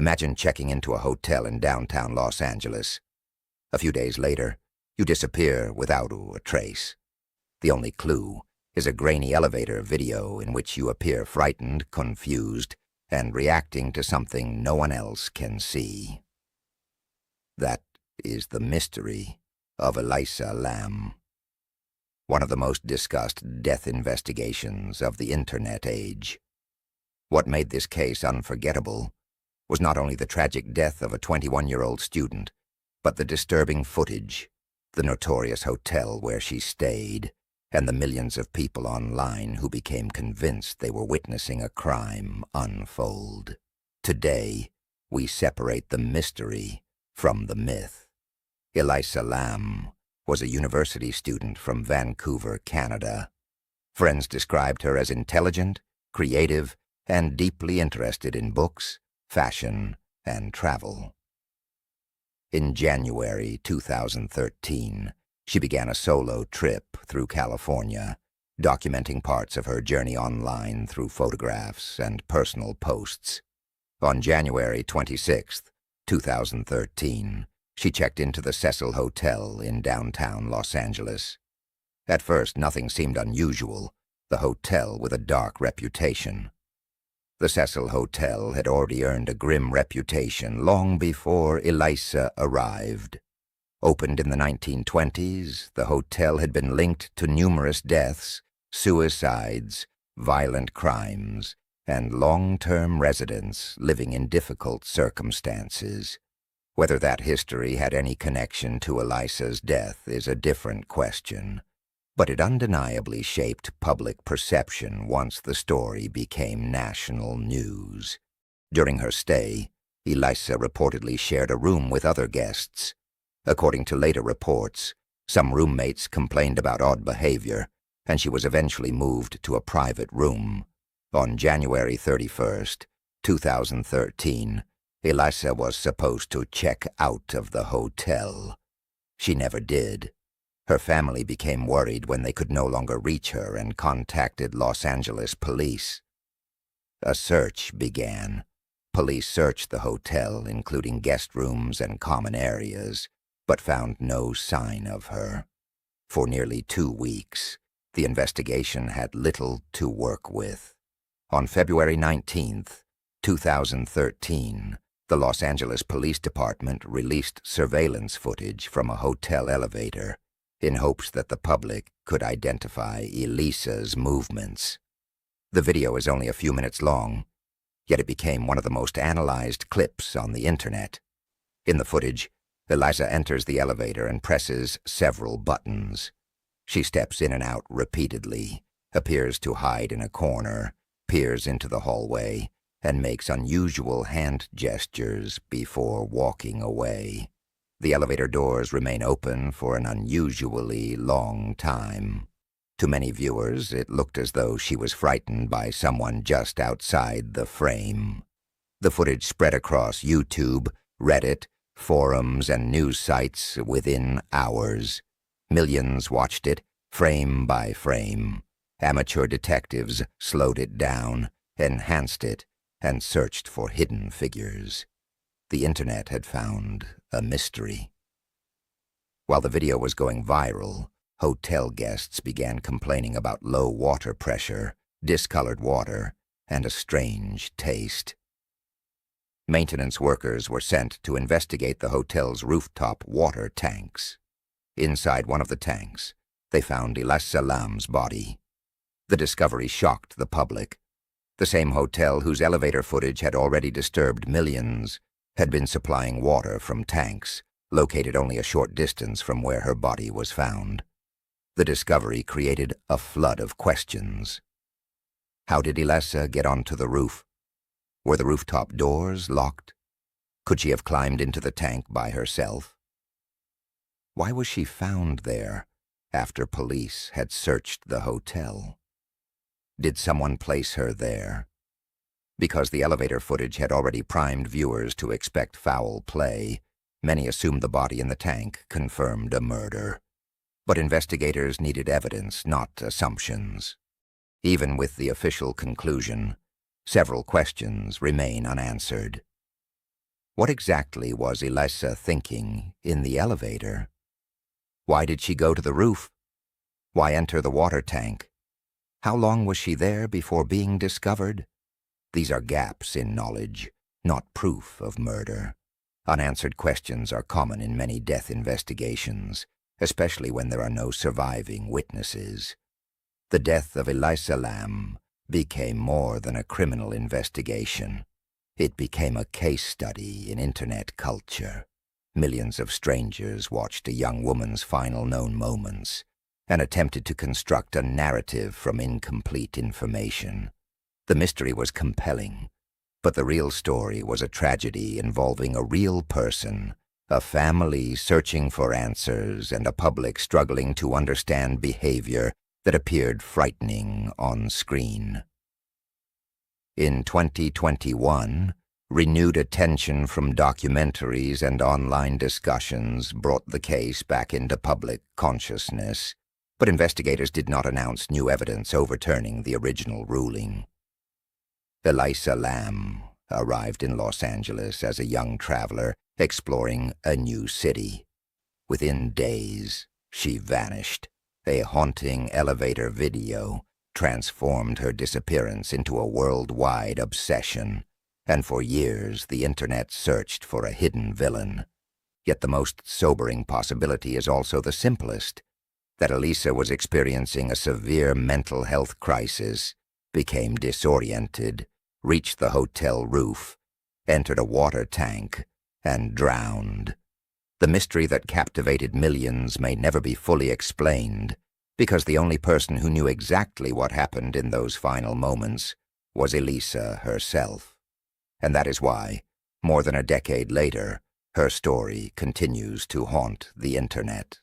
Imagine checking into a hotel in downtown Los Angeles. A few days later, you disappear without a trace. The only clue is a grainy elevator video in which you appear frightened, confused, and reacting to something no one else can see. That is the mystery of Elisa Lam, one of the most discussed death investigations of the Internet age. What made this case unforgettable was not only the tragic death of a 21-year-old student, but the disturbing footage, the notorious hotel where she stayed, and the millions of people online who became convinced they were witnessing a crime unfold. Today, we separate the mystery from the myth. Elisa Lam was a university student from Vancouver, Canada. Friends described her as intelligent, creative, and deeply interested in books, fashion, and travel. In January 2013, she began a solo trip through California, documenting parts of her journey online through photographs and personal posts. On January 26, 2013, she checked into the Cecil Hotel in downtown Los Angeles. At first, nothing seemed unusual, the hotel with a dark reputation. The Cecil Hotel had already earned a grim reputation long before Elisa arrived. Opened in the 1920s, the hotel had been linked to numerous deaths, suicides, violent crimes, and long-term residents living in difficult circumstances. Whether that history had any connection to Elisa's death is a different question, but it undeniably shaped public perception once the story became national news. During her stay, Elisa reportedly shared a room with other guests. According to later reports, some roommates complained about odd behavior, and she was eventually moved to a private room. On January 31, 2013, Elisa was supposed to check out of the hotel. She never did. Her family became worried when they could no longer reach her and contacted Los Angeles police. A search began. Police searched the hotel, including guest rooms and common areas, but found no sign of her. For nearly 2 weeks, the investigation had little to work with. On February 19, 2013, the Los Angeles Police Department released surveillance footage from a hotel elevator in hopes that the public could identify Elisa's movements. The video is only a few minutes long, yet it became one of the most analyzed clips on the Internet. In the footage, Elisa enters the elevator and presses several buttons. She steps in and out repeatedly, appears to hide in a corner, peers into the hallway, and makes unusual hand gestures before walking away. The elevator doors remain open for an unusually long time. To many viewers, it looked as though she was frightened by someone just outside the frame. The footage spread across YouTube, Reddit, forums, and news sites within hours. Millions watched it, frame by frame. Amateur detectives slowed it down, enhanced it, and searched for hidden figures. The Internet had found a mystery. While the video was going viral, hotel guests began complaining about low water pressure, discolored water, and a strange taste. Maintenance workers were sent to investigate the hotel's rooftop water tanks. Inside one of the tanks, they found Elisa Lam's body. The discovery shocked the public. The same hotel whose elevator footage had already disturbed millions had been supplying water from tanks located only a short distance from where her body was found. The discovery created a flood of questions. How did Elisa get onto the roof? Were the rooftop doors locked? Could she have climbed into the tank by herself? Why was she found there after police had searched the hotel? Did someone place her there? Because the elevator footage had already primed viewers to expect foul play, many assumed the body in the tank confirmed a murder. But investigators needed evidence, not assumptions. Even with the official conclusion, several questions remain unanswered. What exactly was Elisa thinking in the elevator? Why did she go to the roof? Why enter the water tank? How long was she there before being discovered? These are gaps in knowledge, not proof of murder. Unanswered questions are common in many death investigations, especially when there are no surviving witnesses. The death of Elisa Lam became more than a criminal investigation. It became a case study in internet culture. Millions of strangers watched a young woman's final known moments and attempted to construct a narrative from incomplete information. The mystery was compelling, but the real story was a tragedy involving a real person, a family searching for answers, and a public struggling to understand behavior that appeared frightening on screen. In 2021, renewed attention from documentaries and online discussions brought the case back into public consciousness, but investigators did not announce new evidence overturning the original ruling. Elisa Lam arrived in Los Angeles as a young traveler exploring a new city. Within days, she vanished. A haunting elevator video transformed her disappearance into a worldwide obsession, and for years the internet searched for a hidden villain. Yet the most sobering possibility is also the simplest, that Elisa was experiencing a severe mental health crisis, became disoriented, reached the hotel roof, entered a water tank, and drowned. The mystery that captivated millions may never be fully explained, because the only person who knew exactly what happened in those final moments was Elisa herself. And that is why, more than a decade later, her story continues to haunt the internet.